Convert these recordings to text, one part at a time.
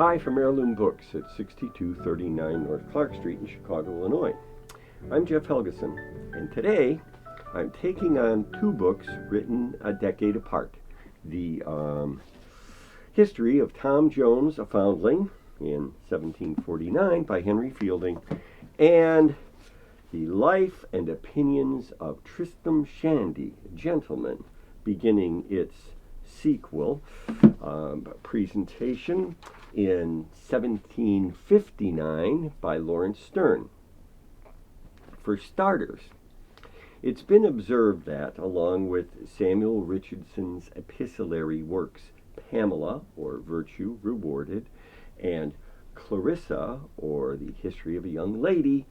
Hi from Heirloom Books at 6239 North Clark Street in Chicago, Illinois. I'm Jeff Helgeson, and today I'm taking on two books written a decade apart. The history of Tom Jones, a Foundling, in 1749 by Henry Fielding, and the life and opinions of Tristram Shandy, a gentleman, beginning its sequel presentation in 1759 by Lawrence Sterne. For starters, it's been observed that, along with Samuel Richardson's epistolary works Pamela, or Virtue Rewarded, and Clarissa, or The History of a Young Lady,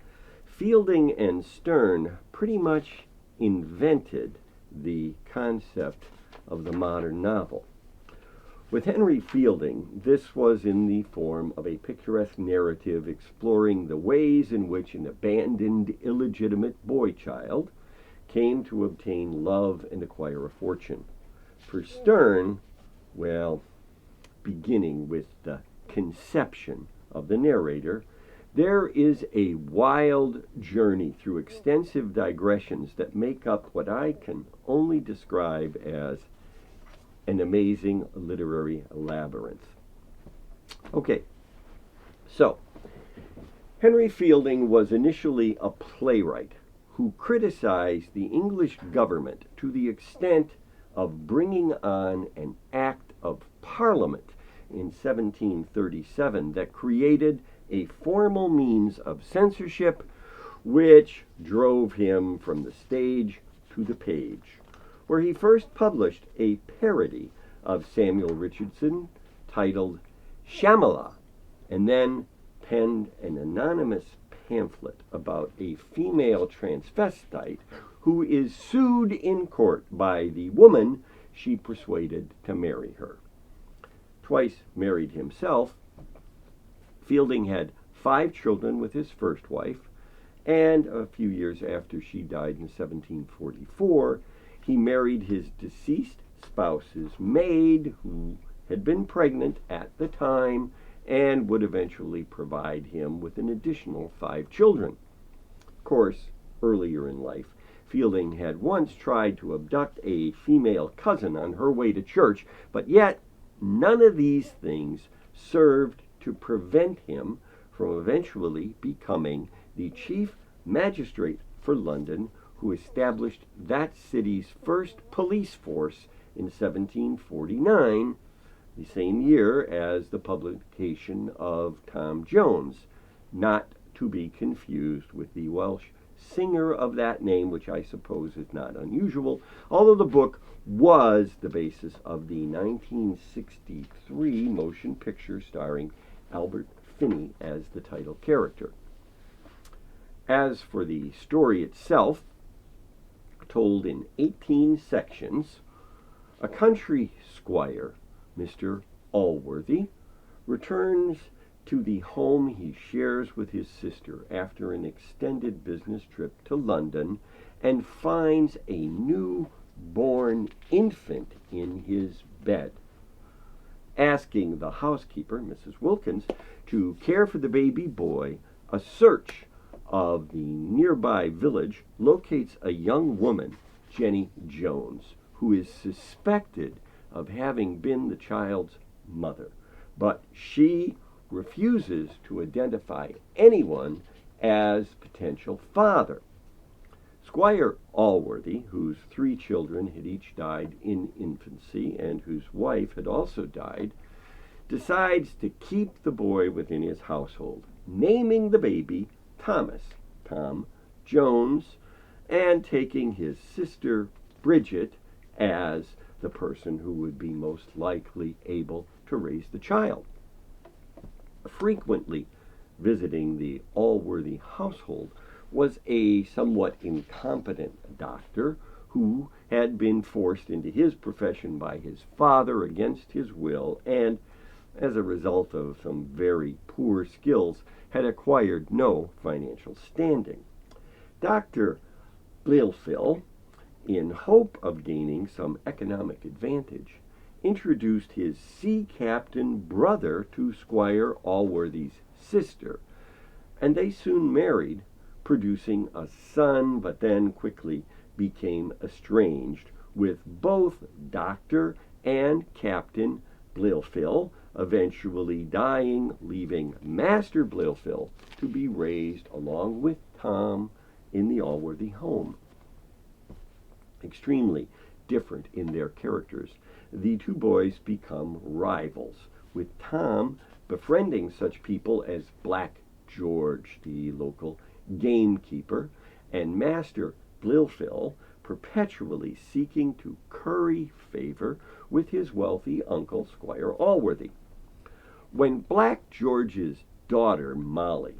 Fielding and Sterne pretty much invented the concept of the modern novel. With Henry Fielding, this was in the form of a picturesque narrative exploring the ways in which an abandoned, illegitimate boy child came to obtain love and acquire a fortune. For Sterne, well, beginning with the conception of the narrator, there is a wild journey through extensive digressions that make up what I can only describe as an amazing literary labyrinth. Okay, so Henry Fielding was initially a playwright who criticized the English government to the extent of bringing on an Act of Parliament in 1737 that created a formal means of censorship which drove him from the stage to the page, where he first published a parody of Samuel Richardson titled Shamala, and then penned an anonymous pamphlet about a female transvestite who is sued in court by the woman she persuaded to marry her. Twice married himself, Fielding had 5 children with his first wife, and a few years after she died in 1744, he married his deceased spouse's maid, who had been pregnant at the time and would eventually provide him with an additional 5 children. Of course, earlier in life, Fielding had once tried to abduct a female cousin on her way to church, but yet none of these things served to prevent him from eventually becoming the chief magistrate for London, who established that city's first police force in 1749, the same year as the publication of Tom Jones, not to be confused with the Welsh singer of that name, which I suppose is not unusual, although the book was the basis of the 1963 motion picture starring Albert Finney as the title character. As for the story itself, told in 18 sections, a country squire, Mr. Allworthy, returns to the home he shares with his sister after an extended business trip to London and finds a new-born infant in his bed. Asking the housekeeper, Mrs. Wilkins, to care for the baby boy, a search of the nearby village locates a young woman, Jenny Jones, who is suspected of having been the child's mother, but she refuses to identify anyone as potential father. Squire Allworthy, whose 3 children had each died in infancy and whose wife had also died, decides to keep the boy within his household, naming the baby Thomas, Tom Jones, and taking his sister Bridget as the person who would be most likely able to raise the child. Frequently visiting the Allworthy household was a somewhat incompetent doctor who had been forced into his profession by his father against his will, and as a result of some very poor skills, had acquired no financial standing. Dr. Blifil, in hope of gaining some economic advantage, introduced his sea captain brother to Squire Allworthy's sister, and they soon married, producing a son, but then quickly became estranged, with both Dr. and Captain Blifil eventually dying, leaving Master Blifil to be raised along with Tom in the Allworthy home. Extremely different in their characters, the two boys become rivals, with Tom befriending such people as Black George, the local gamekeeper, and Master Blifil perpetually seeking to curry favor with his wealthy uncle, Squire Allworthy. When Black George's daughter, Molly,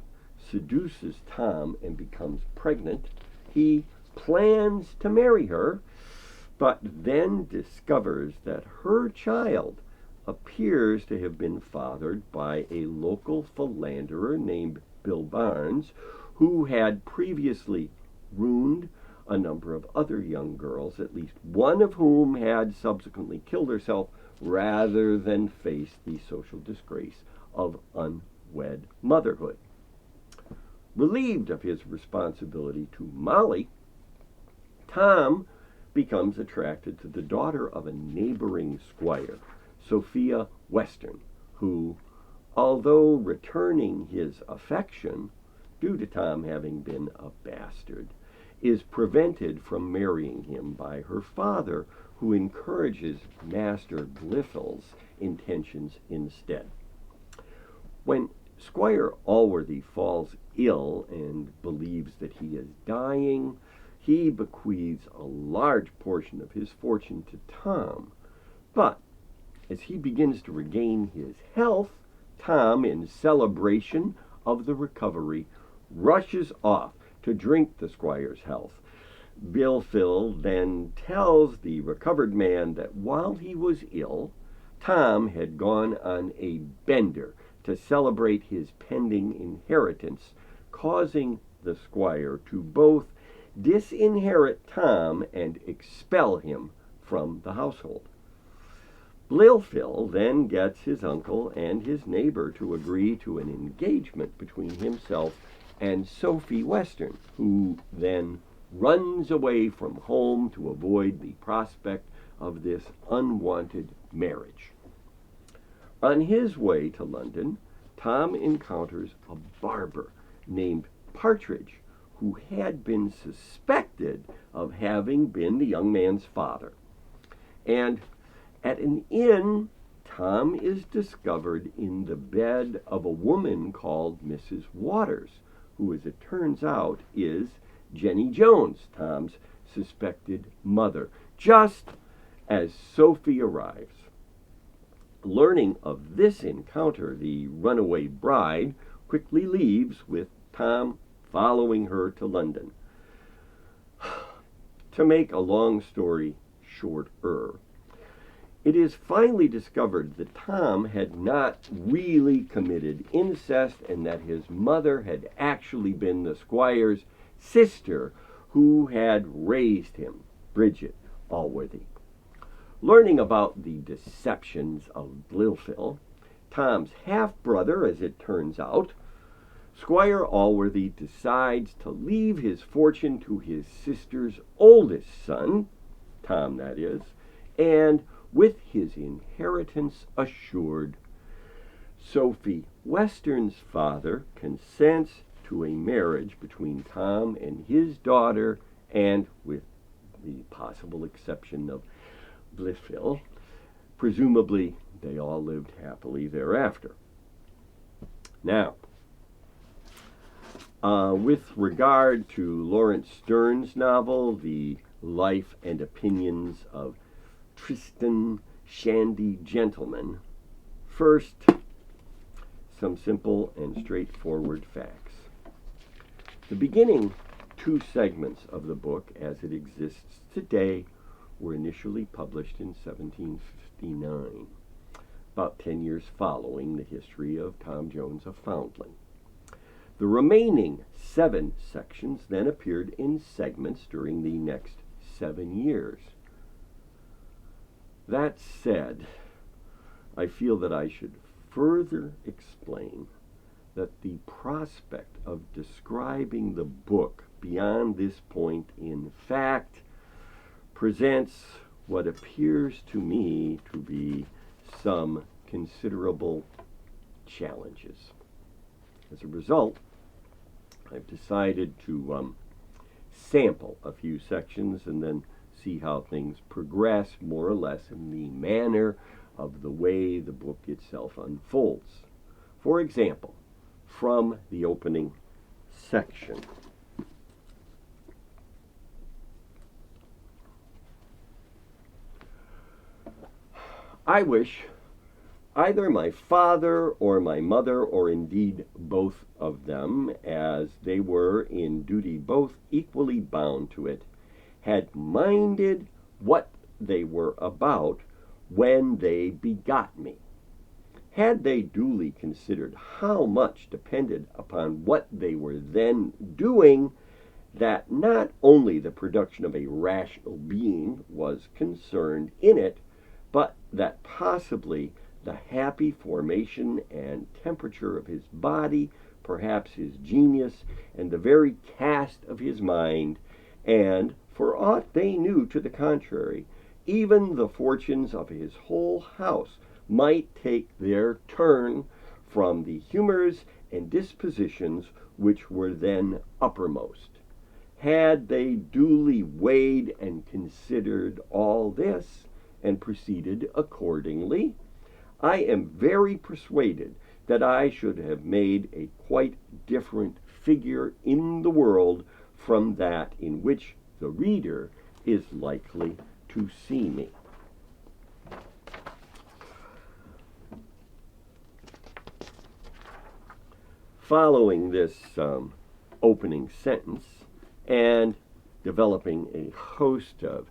seduces Tom and becomes pregnant, he plans to marry her, but then discovers that her child appears to have been fathered by a local philanderer named Bill Barnes, who had previously ruined a number of other young girls, at least one of whom had subsequently killed herself rather than face the social disgrace of unwed motherhood. Relieved of his responsibility to Molly, Tom becomes attracted to the daughter of a neighboring squire, Sophia Western, who, although returning his affection, due to Tom having been a bastard, is prevented from marrying him by her father, who encourages Master Blifil's intentions instead. When Squire Allworthy falls ill and believes that he is dying, he bequeaths a large portion of his fortune to Tom. But as he begins to regain his health, Tom, in celebration of the recovery, rushes off to drink the squire's health. Blifil then tells the recovered man that while he was ill, Tom had gone on a bender to celebrate his pending inheritance, causing the squire to both disinherit Tom and expel him from the household. Blifil then gets his uncle and his neighbor to agree to an engagement between himself and Sophie Western, who then runs away from home to avoid the prospect of this unwanted marriage. On his way to London, Tom encounters a barber named Partridge, who had been suspected of having been the young man's father. And at an inn, Tom is discovered in the bed of a woman called Mrs. Waters, who, as it turns out, is Jenny Jones, Tom's suspected mother, just as Sophie arrives. Learning of this encounter, the runaway bride quickly leaves, with Tom following her to London. To make a long story shorter, it is finally discovered that Tom had not really committed incest and that his mother had actually been the squire's sister who had raised him, Bridget Allworthy. Learning about the deceptions of Blifil, Tom's half-brother, as it turns out, Squire Allworthy decides to leave his fortune to his sister's oldest son, Tom that is, and with his inheritance assured, Sophie Western's father consents to a marriage between Tom and his daughter, and with the possible exception of Blifil, presumably they all lived happily thereafter. Now, with regard to Lawrence Sterne's novel, The Life and Opinions of Tristan Shandy Gentleman, first, some simple and straightforward facts. The beginning two segments of the book, as it exists today, were initially published in 1759, about 10 years following the history of Tom Jones of Foundling. The remaining 7 sections then appeared in segments during the next 7 years. That said, I feel that I should further explain that the prospect of describing the book beyond this point in fact presents what appears to me to be some considerable challenges. As a result, I've decided to sample a few sections and then see how things progress more or less in the manner of the way the book itself unfolds. For example, from the opening section. I wish either my father or my mother, or indeed both of them, as they were in duty both equally bound to it, had minded what they were about when they begot me. Had they duly considered how much depended upon what they were then doing, that not only the production of a rational being was concerned in it, but that possibly the happy formation and temperature of his body, perhaps his genius, and the very cast of his mind, and, for aught they knew to the contrary, even the fortunes of his whole house might take their turn from the humors and dispositions which were then uppermost. Had they duly weighed and considered all this, and proceeded accordingly, I am very persuaded that I should have made a quite different figure in the world from that in which the reader is likely to see me. Following this opening sentence and developing a host of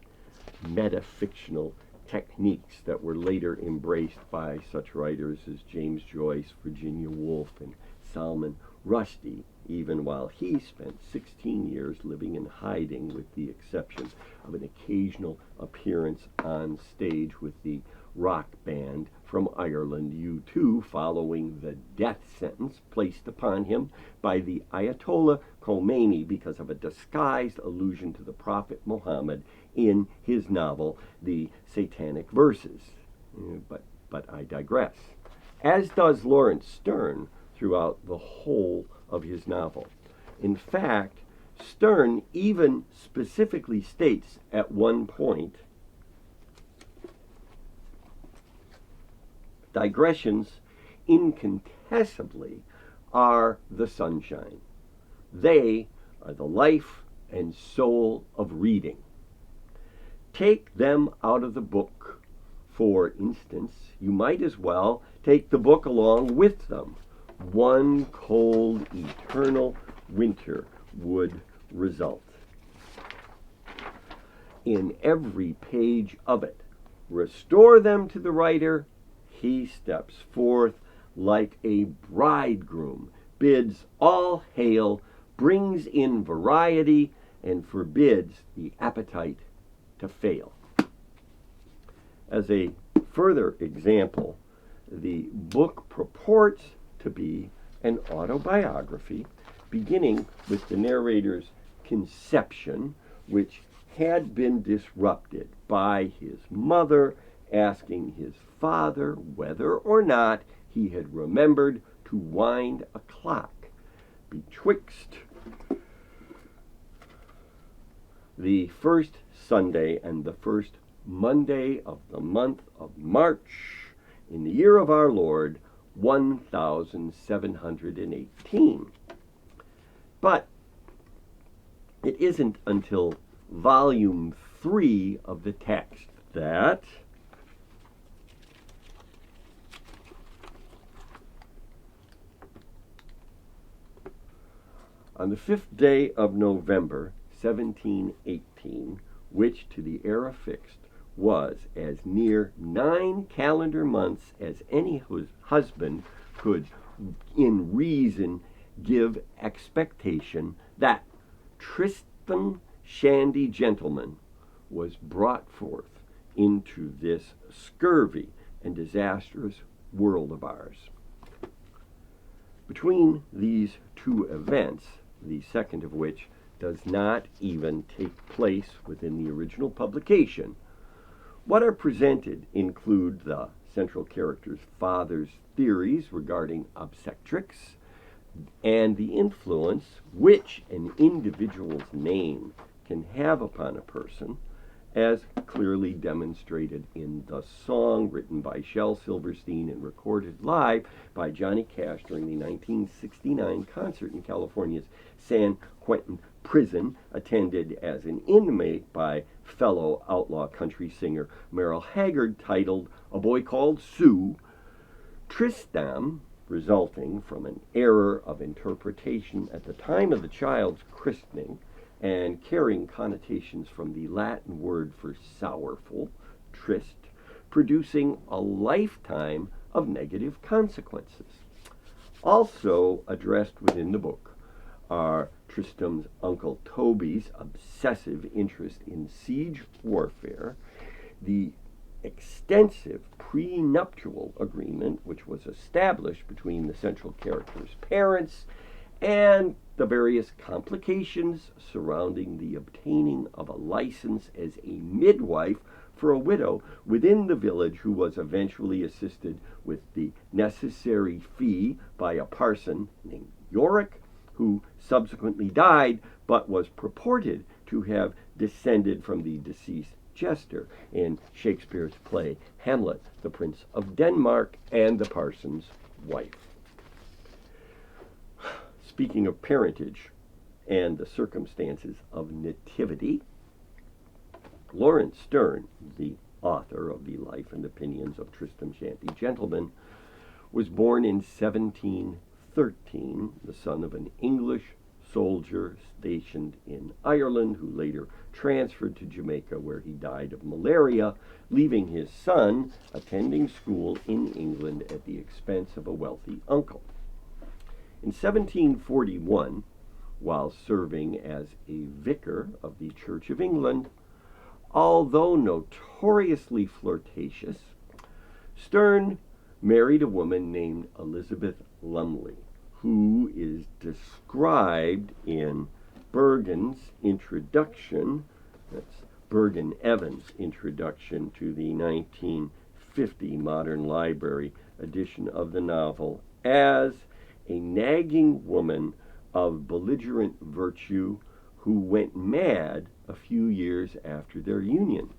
metafictional techniques that were later embraced by such writers as James Joyce, Virginia Woolf, and Salman Rushdie, even while he spent 16 years living in hiding, with the exception of an occasional appearance on stage with the rock band from Ireland, U2, following the death sentence placed upon him by the Ayatollah Khomeini because of a disguised allusion to the Prophet Muhammad in his novel, The Satanic Verses. But I digress. As does Lawrence Sterne throughout the whole of his novel. In fact, Sterne even specifically states at one point, digressions incontestably are the sunshine. They are the life and soul of reading. Take them out of the book, for instance, you might as well take the book along with them. One cold, eternal winter would result. In every page of it, restore them to the writer. He steps forth like a bridegroom, bids all hail, brings in variety, and forbids the appetite to fail. As a further example, the book purports to be an autobiography, beginning with the narrator's conception, which had been disrupted by his mother asking his father whether or not he had remembered to wind a clock betwixt the first Sunday and the first Monday of the month of March in the year of our Lord 1718. But it isn't until volume 3 of the text that on the 5th day of November 1718, which to the era fixed was as near 9 calendar months as any husband could in reason give expectation, that Tristan Shandy gentleman was brought forth into this scurvy and disastrous world of ours. Between these two events, the second of which does not even take place within the original publication, what are presented include the central character's father's theories regarding obstetrics and the influence which an individual's name can have upon a person, as clearly demonstrated in the song written by Shel Silverstein and recorded live by Johnny Cash during the 1969 concert in California's San Quentin prison, attended as an inmate by fellow outlaw country singer Merle Haggard, titled A Boy Called Sue. Tristam, resulting from an error of interpretation at the time of the child's christening, and carrying connotations from the Latin word for sorrowful, trist, producing a lifetime of negative consequences. Also addressed within the book are Tristam's Uncle Toby's obsessive interest in siege warfare, the extensive prenuptial agreement which was established between the central character's parents, and the various complications surrounding the obtaining of a license as a midwife for a widow within the village, who was eventually assisted with the necessary fee by a parson named Yorick, who subsequently died but was purported to have descended from the deceased jester in Shakespeare's play Hamlet, the Prince of Denmark, and the parson's wife. Speaking of parentage and the circumstances of nativity, Lawrence Sterne, the author of the Life and Opinions of Tristram Shandy Gentleman, was born in 1713, the son of an English soldier stationed in Ireland, who later transferred to Jamaica, where he died of malaria, leaving his son attending school in England at the expense of a wealthy uncle. In 1741, while serving as a vicar of the Church of England, although notoriously flirtatious, Sterne married a woman named Elizabeth Lumley, who is described in Bergen's introduction, that's Bergen Evans' introduction to the 1950 Modern Library edition of the novel, as a nagging woman of belligerent virtue who went mad a few years after their union.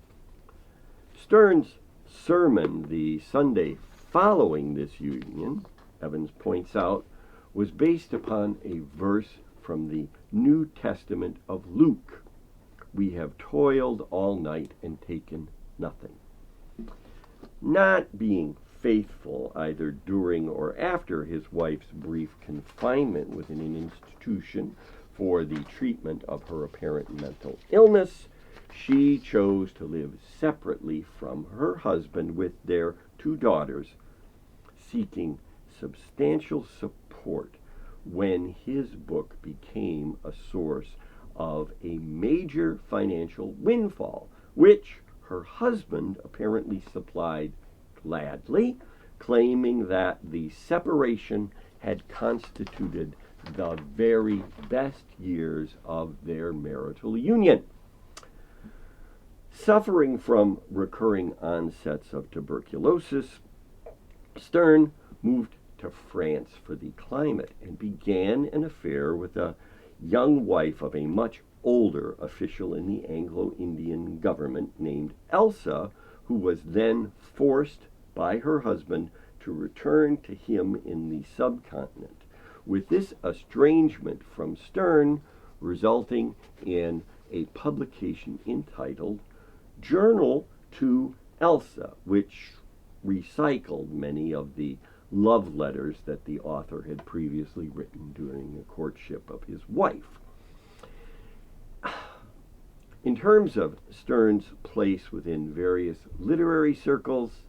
Sterne's sermon the Sunday following this union, Evans points out, was based upon a verse from the New Testament of Luke. We have toiled all night and taken nothing. Not being faithful either during or after his wife's brief confinement within an institution for the treatment of her apparent mental illness, she chose to live separately from her husband with their two daughters, seeking substantial support when his book became a source of a major financial windfall, which her husband apparently supplied gladly, claiming that the separation had constituted the very best years of their marital union. Suffering from recurring onsets of tuberculosis, Sterne moved to France for the climate and began an affair with a young wife of a much older official in the Anglo-Indian government named Elsa, who was then forced by her husband to return to him in the subcontinent, with this estrangement from Sterne resulting in a publication entitled Journal to Elsa, which recycled many of the love letters that the author had previously written during the courtship of his wife. In terms of Sterne's place within various literary circles,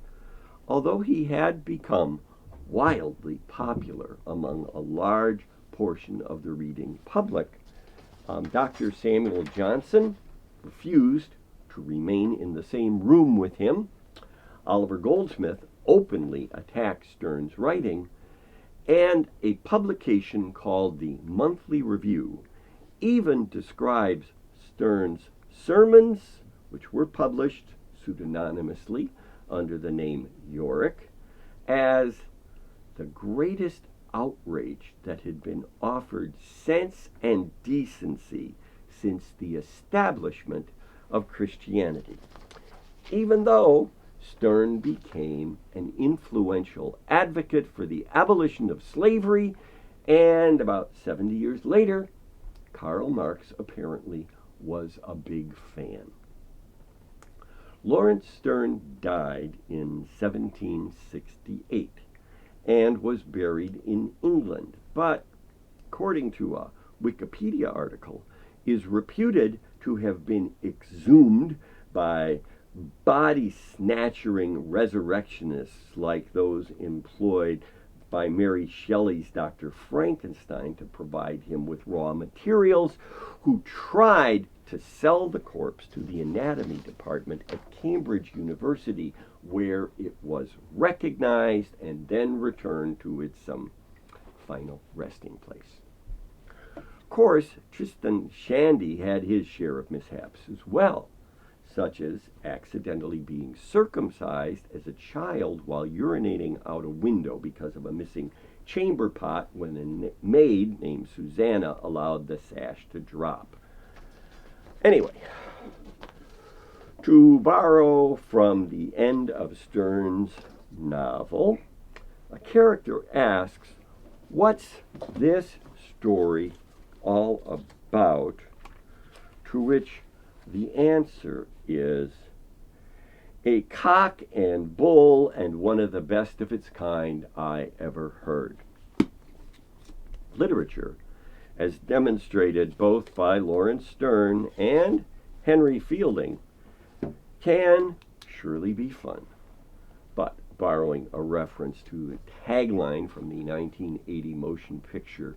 although he had become wildly popular among a large portion of the reading public, Dr. Samuel Johnson refused to remain in the same room with him. Oliver Goldsmith openly attacked Sterne's writing, and a publication called the Monthly Review even describes Sterne's sermons, which were published pseudonymously under the name Yorick, as the greatest outrage that had been offered sense and decency since the establishment of Christianity. Even though Sterne became an influential advocate for the abolition of slavery, and about 70 years later, Karl Marx apparently was a big fan. Lawrence Sterne died in 1768 and was buried in England, but according to a Wikipedia article, is reputed to have been exhumed by body-snatchering resurrectionists like those employed by Mary Shelley's Dr. Frankenstein to provide him with raw materials, who tried to sell the corpse to the anatomy department at Cambridge University, where it was recognized and then returned to its final resting place. Of course, Tristan Shandy had his share of mishaps as well, such as accidentally being circumcised as a child while urinating out a window because of a missing chamber pot when a maid named Susanna allowed the sash to drop. Anyway, to borrow from the end of Sterne's novel, a character asks, "What's this story all about?" To which the answer is, "A cock and bull, and one of the best of its kind I ever heard." Literature, as demonstrated both by Lawrence Sterne and Henry Fielding, can surely be fun. But borrowing a reference to the tagline from the 1980 motion picture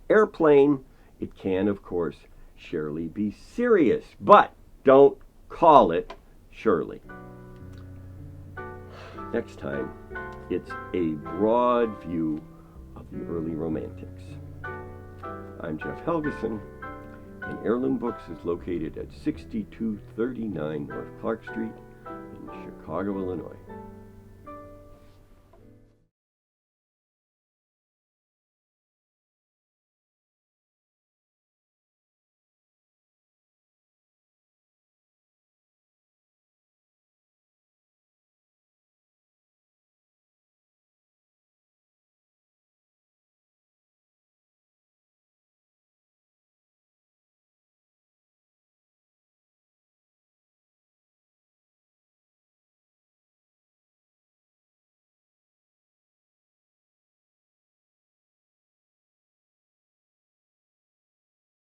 Airplane, it can, of course, surely be serious. But don't call it Shirley. Next time, it's a broad view of the early Romantics. I'm Jeff Helgeson, and Heirloom Books is located at 6239 North Clark Street in Chicago, Illinois.